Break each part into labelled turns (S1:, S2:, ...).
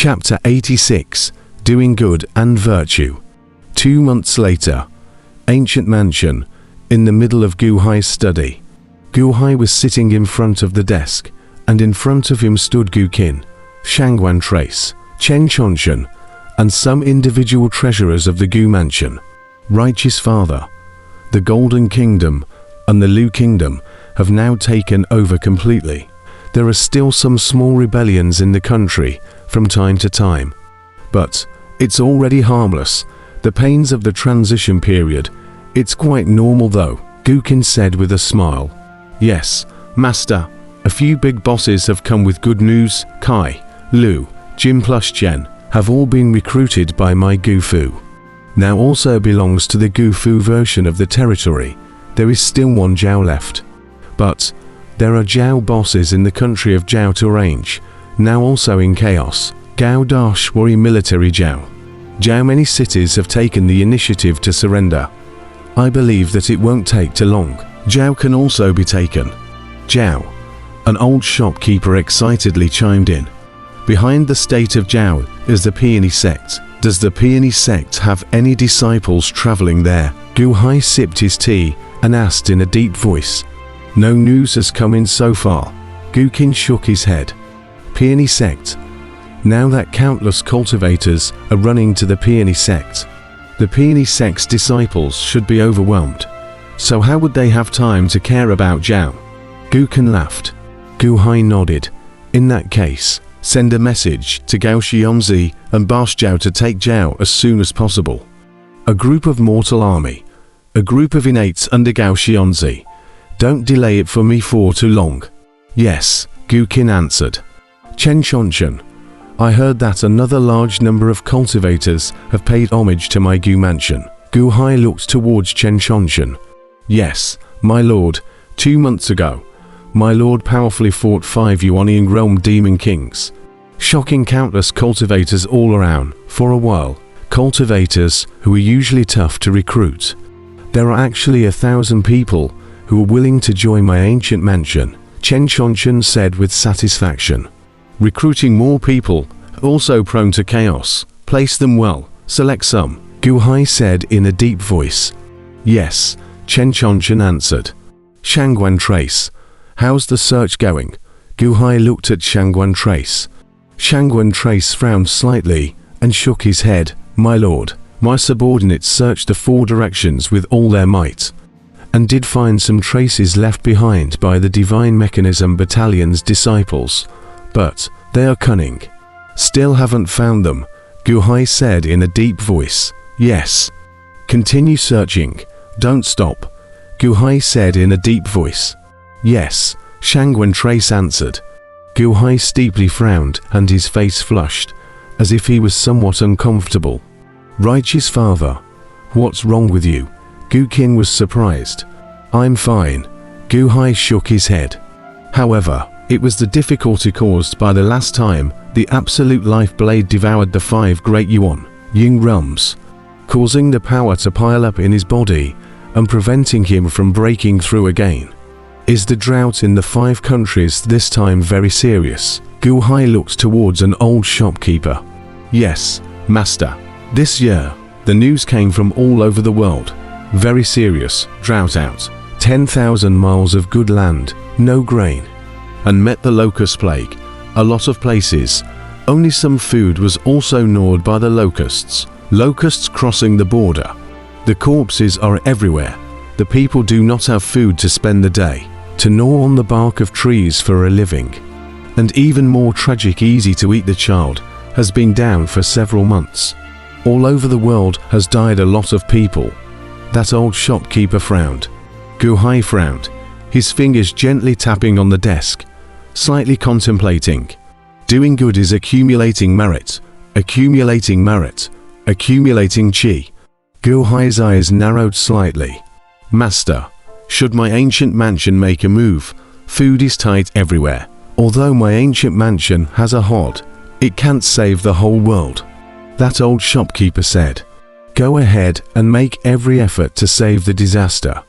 S1: Chapter 86. Doing Good and Virtue. 2 months later. Ancient mansion. In the middle of Gu Hai's study. Gu Hai was sitting in front of the desk, and in front of him stood Gu Qin, Shangguan Trace, Chen Chongchen, and some individual treasurers of the Gu mansion. Righteous Father, the Golden Kingdom and the Lu Kingdom have now taken over completely. There are still some small rebellions in the country from time to time, but it's already harmless. The pains of the transition period, it's quite normal though, Gu Qin said with a smile. Yes, Master, a few big bosses have come with good news. Kai, Lu, Jin plus Chen have all been recruited by my Gu Fu. Now also belongs to the Gu Fu version of the territory. There is still one Zhao left. But there are Zhao bosses in the country of Zhao to range, now also in chaos. Gao Dash worry military Zhao. Zhao many cities have taken the initiative to surrender. I believe that it won't take too long. Zhao can also be taken. Zhao, an old shopkeeper excitedly chimed in. Behind the state of Zhao is the Peony sect. Does the Peony sect have any disciples traveling there? Gu Hai sipped his tea and asked in a deep voice. No news has come in so far. Gu Qin shook his head. Peony sect. Now that countless cultivators are running to the Peony sect, the Peony sect's disciples should be overwhelmed. So how would they have time to care about Zhao? Gu Qin laughed. Gu Hai nodded. In that case, send a message to Gao Xianzi and Bash Zhao to take Zhao as soon as possible. A group of mortal army. A group of innates under Gao Xianzi. Don't delay it for me for too long. Yes, Gu Qin answered. Chen Chongchen. I heard that another large number of cultivators have paid homage to my Gu mansion. Gu Hai looked towards Chen Chongchen. Yes, my lord, 2 months ago, my lord powerfully fought 5 Yuanian realm demon kings, shocking countless cultivators all around. For a while, cultivators who are usually tough to recruit. There are actually 1,000 people who are willing to join my ancient mansion, Chen Chongchen said with satisfaction. Recruiting more people, also prone to chaos. Place them well, select some, Gu Hai said in a deep voice. Yes, Chen Chongchen answered. Shangguan Trace. How's the search going? Gu Hai looked at Shangguan Trace. Shangguan Trace frowned slightly and shook his head. My lord, my subordinates searched the 4 directions with all their might, and did find some traces left behind by the Divine Mechanism Battalion's disciples. But they are cunning. Still haven't found them, Gu Hai said in a deep voice. Yes. Continue searching. Don't stop, Gu Hai said in a deep voice. Yes, Shangguan Trace answered. Gu Hai steeply frowned and his face flushed, as if he was somewhat uncomfortable. Righteous Father, what's wrong with you? Gu Qin was surprised. I'm fine, Gu Hai shook his head. However, it was the difficulty caused by the last time the absolute life blade devoured the 5 great Ying realms, causing the power to pile up in his body and preventing him from breaking through again. Is the drought in the 5 countries this time very serious? Gu Hai looked towards an old shopkeeper. Yes, Master. This year, the news came from all over the world. Very serious, drought out. 10,000 miles of good land, no grain. And met the locust plague. A lot of places. Only some food was also gnawed by the locusts. Locusts crossing the border. The corpses are everywhere. The people do not have food to spend the day, to gnaw on the bark of trees for a living. And even more tragic, easy to eat the child has been down for several months. All over the world has died a lot of people. That old shopkeeper frowned. Gu Hai frowned, his fingers gently tapping on the desk, slightly contemplating. Doing good is accumulating merit, accumulating merit, accumulating chi. Gu Hai's eyes narrowed slightly. Master, should my ancient mansion make a move? Food is tight everywhere. Although my ancient mansion has a hod, it can't save the whole world. That old shopkeeper said. Go ahead and make every effort to save the disaster,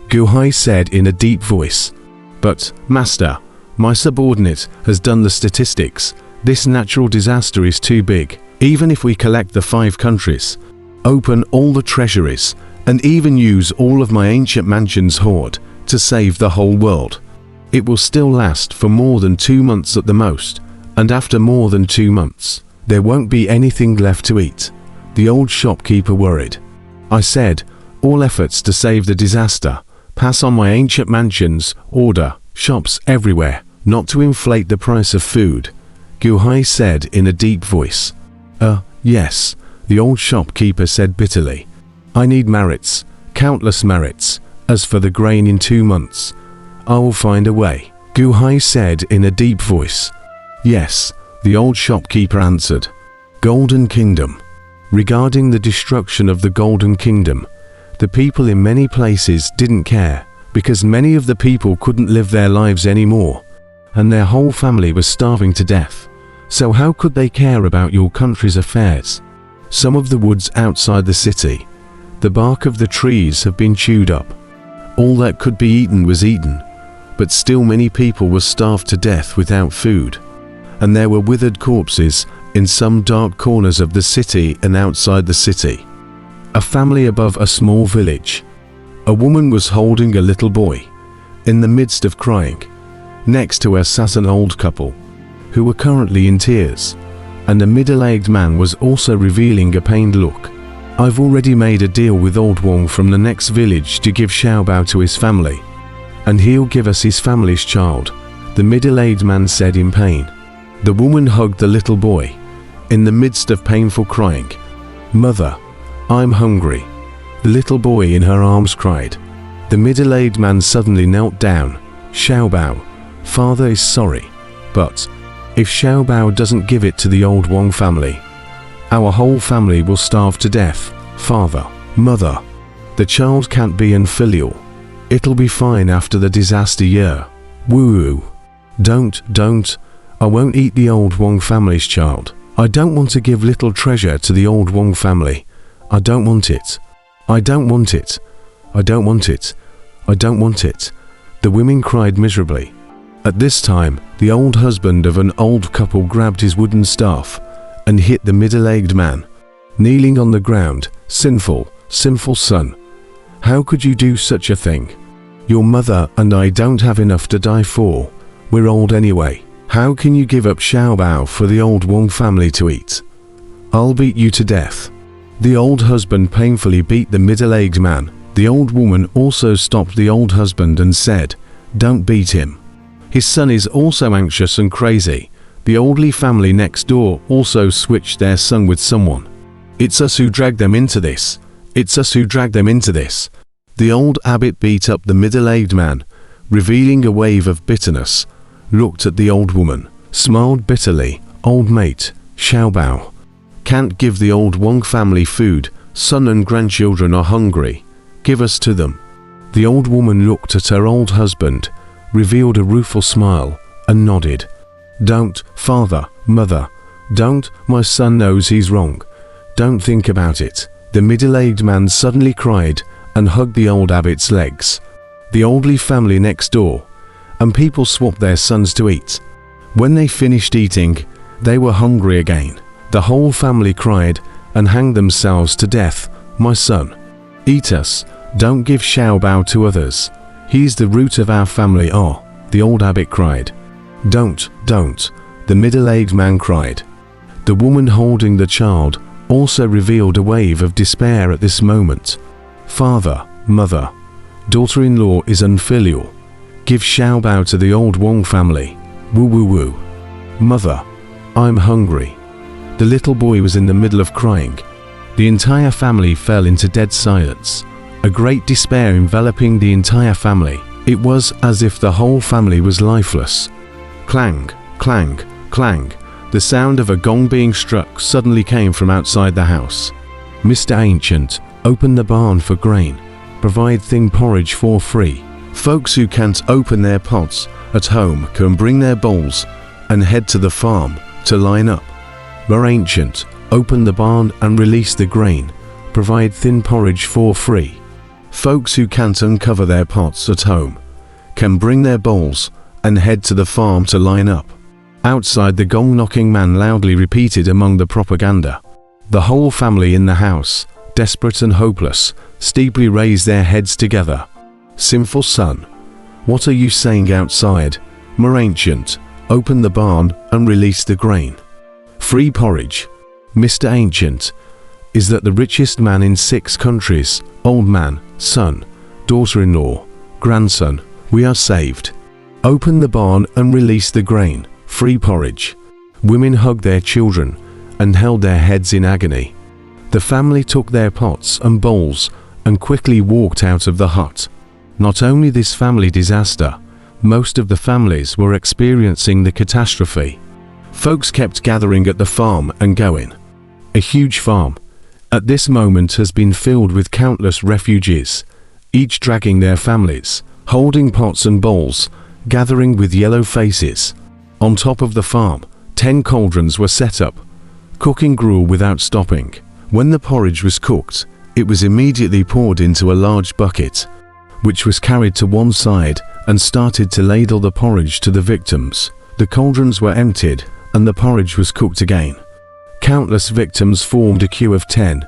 S1: Gu Hai said in a deep voice. But, Master, my subordinate has done the statistics. This natural disaster is too big. Even if we collect the 5 countries, open all the treasuries, and even use all of my ancient mansion's hoard to save the whole world, it will still last for more than 2 months at the most, and after more than 2 months, there won't be anything left to eat. The old shopkeeper worried. I said, all efforts to save the disaster pass on my ancient mansion's order, shops everywhere, not to inflate the price of food. Guhai said in a deep voice. Yes, the old shopkeeper said bitterly. I need merits, countless merits. As for the grain in 2 months, I will find a way. Guhai said in a deep voice. Yes, the old shopkeeper answered. Golden Kingdom. Regarding the destruction of the Golden Kingdom, the people in many places didn't care, because many of the people couldn't live their lives anymore, and their whole family was starving to death. So how could they care about your country's affairs? Some of the woods outside the city, the bark of the trees have been chewed up. All that could be eaten was eaten, but still many people were starved to death without food. And there were withered corpses in some dark corners of the city and outside the city. A family above a small village. A woman was holding a little boy, in the midst of crying. Next to her sat an old couple, who were currently in tears, and a middle-aged man was also revealing a pained look. I've already made a deal with Old Wong from the next village to give Xiaobao to his family, and he'll give us his family's child, the middle-aged man said in pain. The woman hugged the little boy, in the midst of painful crying. Mother, I'm hungry, the little boy in her arms cried. The middle-aged man suddenly knelt down. Xiaobao, father is sorry, but if Xiaobao doesn't give it to the old Wong family, our whole family will starve to death. Father, mother, the child can't be unfilial. It'll be fine after the disaster year. Woo. Don't. I won't eat the old Wong family's child. I don't want to give little treasure to the old Wong family. I don't want it. I don't want it. I don't want it. I don't want it. The women cried miserably. At this time, the old husband of an old couple grabbed his wooden staff and hit the middle-aged man, kneeling on the ground. Sinful son. How could you do such a thing? Your mother and I don't have enough to die for. We're old anyway. How can you give up Xiaobao for the old Wong family to eat? I'll beat you to death. The old husband painfully beat the middle-aged man. The old woman also stopped the old husband and said, don't beat him. His son is also anxious and crazy. The oldly family next door also switched their son with someone. It's us who dragged them into this. It's us who dragged them into this. The old abbot beat up the middle-aged man, revealing a wave of bitterness, looked at the old woman, smiled bitterly. Old mate, Xiaobao, can't give the old Wong family food. Son and grandchildren are hungry. Give us to them. The old woman looked at her old husband, revealed a rueful smile, and nodded. Don't, father, mother, don't, my son knows he's wrong. Don't think about it. The middle-aged man suddenly cried and hugged the old abbot's legs. The oldly family next door, and people swapped their sons to eat. When they finished eating, they were hungry again. The whole family cried and hanged themselves to death. My son, eat us. Don't give Xiaobao to others. He's the root of our family. The old abbot cried. Don't, the middle-aged man cried. The woman holding the child also revealed a wave of despair at this moment. Father, mother, daughter-in-law is unfilial. Give Xiaobao to the old Wong family. Woo. Mother, I'm hungry. The little boy was in the middle of crying. The entire family fell into dead silence. A great despair enveloping the entire family. It was as if the whole family was lifeless. Clang, clang, clang. The sound of a gong being struck suddenly came from outside the house. Mr. Ancient, open the barn for grain. Provide thin porridge for free. Folks who can't open their pots at home can bring their bowls and head to the farm to line up. Mr. Ancient, open the barn and release the grain. Provide thin porridge for free. Folks who can't uncover their pots at home can bring their bowls and head to the farm to line up. Outside, the gong-knocking man loudly repeated among the propaganda. The whole family in the house, desperate and hopeless, steeply raised their heads together. "Sinful son, what are you saying outside? More ancient, open the barn and release the grain. Free porridge. Mr. Ancient, is that the richest man in 6 countries, old man, son, daughter-in-law, grandson, we are saved. Open the barn and release the grain. Free porridge." Women hugged their children and held their heads in agony. The family took their pots and bowls and quickly walked out of the hut. Not only this family disaster, most of the families were experiencing the catastrophe. Folks kept gathering at the farm and going. A huge farm, at this moment, has been filled with countless refugees, each dragging their families, holding pots and bowls, gathering with yellow faces. On top of the farm, 10 cauldrons were set up, cooking gruel without stopping. When the porridge was cooked, it was immediately poured into a large bucket, which was carried to one side and started to ladle the porridge to the victims. The cauldrons were emptied and the porridge was cooked again. Countless victims formed a queue of 10,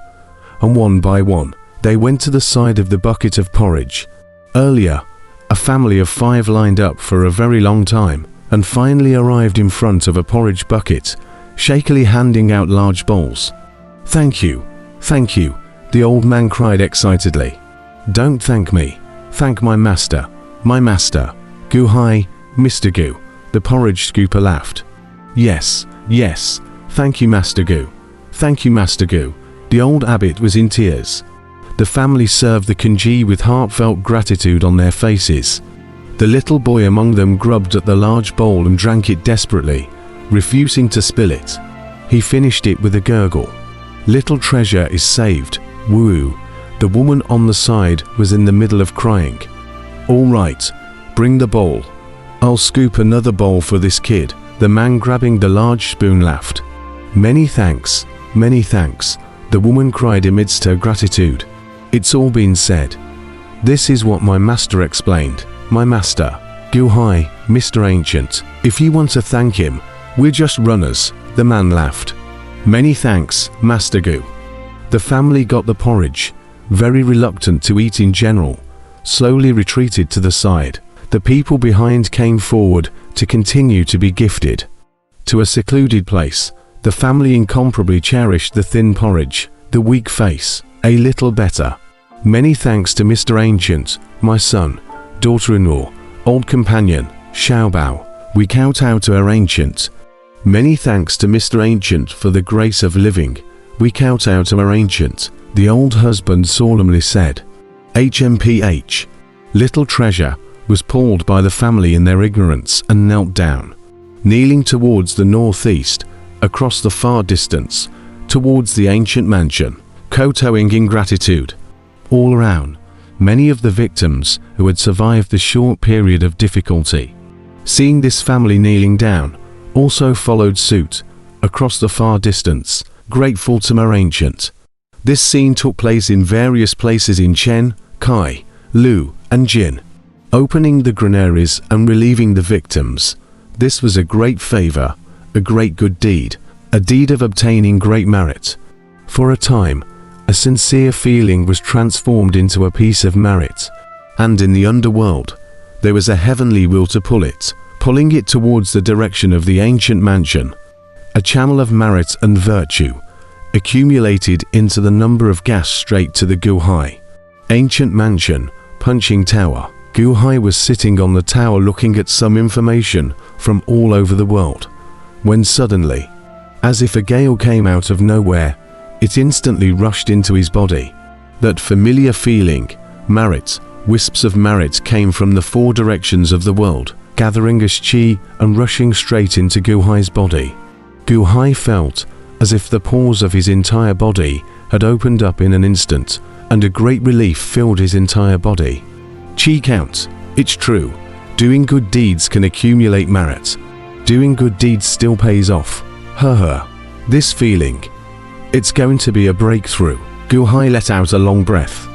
S1: and one by one, they went to the side of the bucket of porridge. Earlier, a family of 5 lined up for a very long time, and finally arrived in front of a porridge bucket, shakily handing out large bowls. Thank you, the old man cried excitedly. "Don't thank me, thank my master, Gu Hai, Mr. Gu," the porridge scooper laughed. Yes, thank you, Master Gu, thank you, Master Gu." The old abbot was in tears. The family served the congee with heartfelt gratitude on their faces. The little boy among them grubbed at the large bowl and drank it desperately, refusing to spill it. He finished it with a gurgle. "Little treasure is saved, woo." The woman on the side was in the middle of crying. "All right, bring the bowl. I'll scoop another bowl for this kid," the man grabbing the large spoon laughed. Many thanks, the woman cried amidst her gratitude. "It's all been said. This is what my master explained. My master, Gu Hai, Mr. Ancient. If you want to thank him, we're just runners," the man laughed. "Many thanks, Master Gu." The family got the porridge, very reluctant to eat in general, slowly retreated to the side. The people behind came forward to continue to be gifted. To a secluded place, the family incomparably cherished the thin porridge, the weak face, a little better. "Many thanks to Mr. Ancient, my son, daughter-in-law, old companion, Xiaobao. We kowtow to our ancient." "Many thanks to Mr. Ancient for the grace of living. We kowtow to our ancient," the old husband solemnly said. HMPH. Little treasure was pulled by the family in their ignorance and knelt down, kneeling towards the northeast, across the far distance, towards the ancient mansion, kowtowing in gratitude. All around, many of the victims who had survived the short period of difficulty, seeing this family kneeling down, also followed suit, across the far distance, grateful to our ancient. This scene took place in various places in Chen, Kai, Lu, and Jin, opening the granaries and relieving the victims. This was a great favor, a great good deed, a deed of obtaining great merit. For a time, a sincere feeling was transformed into a piece of merit, and in the underworld, there was a heavenly will to pulling it towards the direction of the ancient mansion. A channel of merit and virtue accumulated into the number of gas straight to the Gu Hai. Ancient mansion, punching tower. Gu Hai was sitting on the tower looking at some information from all over the world, when suddenly, as if a gale came out of nowhere, it instantly rushed into his body. That familiar feeling, merit, wisps of merit came from the 4 directions of the world, gathering as chi and rushing straight into Gu Hai's body. Gu Hai felt as if the pores of his entire body had opened up in an instant, and a great relief filled his entire body. Chi counts, it's true. Doing good deeds can accumulate merit. Doing good deeds still pays off. This feeling. It's going to be a breakthrough. Gu Hai let out a long breath.